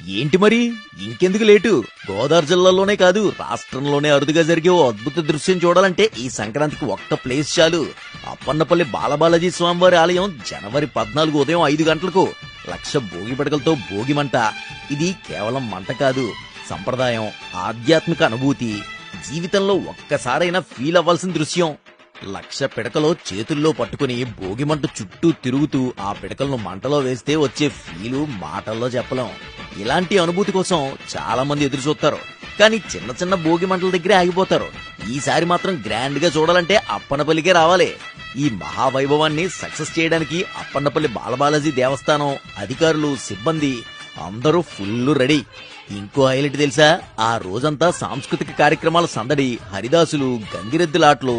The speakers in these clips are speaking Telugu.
ఏంటి మరి ఇంకెందుకు లేటు? గోదావరి జిల్లాలోనే కాదు రాష్ట్రంలోనే అరుదుగా జరిగే ఓ అద్భుత దృశ్యం చూడాలంటే ఈ సంక్రాంతికి ఒక్క ప్లేస్ చాలు. అప్పన్నపల్లి బాలబాలాజీ స్వామివారి ఆలయం జనవరి 14 ఉదయం 5 గంటలకు 1,00,000 భోగి పడకలతో భోగి మంట. ఇది కేవలం మంట కాదు, సంప్రదాయం, ఆధ్యాత్మిక అనుభూతి, జీవితంలో ఒక్కసారైనా ఫీల్ అవ్వాల్సిన దృశ్యం. 1,00,000 పిడకలో చేతుల్లో పట్టుకుని భోగిమంట చుట్టూ తిరుగుతూ ఆ పిడకలను మంటలో వేస్తే వచ్చే ఫీలు మాటల్లో చెప్పలేం. ఇలాంటి అనుభూతి కోసం చాలా మంది ఎదురు చూస్తారు, కానీ చిన్న చిన్న భోగి మంటల దగ్గరే ఆగిపోతారు. ఈసారి మాత్రం గ్రాండ్ గా చూడాలంటే అప్పన్నపల్లికే రావాలి. ఈ మహావైభవాన్ని సక్సెస్ చేయడానికి అప్పన్నపల్లి బాలబాలాజీ దేవస్థానం అధికారులు, సిబ్బంది అందరూ ఫుల్ రెడీ. ఇంకో హైలైట్ తెలుసా? ఆ రోజంతా సాంస్కృతిక కార్యక్రమాల సందడి, హరిదాసులు, గంగిరెద్దులాట్లు,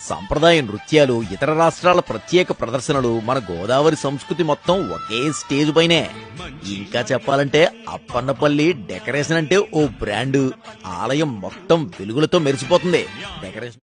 సంప్రదాయ నృత్యాలు, ఇతర రాష్ట్రాల ప్రత్యేక ప్రదర్శనలు, మన గోదావరి సంస్కృతి మొత్తం ఒకే స్టేజ్ పైనే. ఇంకా చెప్పాలంటే అప్పన్నపల్లి డెకరేషన్ అంటే ఓ బ్రాండ్. ఆలయం మొత్తం వెలుగులతో మెరిసిపోతుంది. డెకరేషన్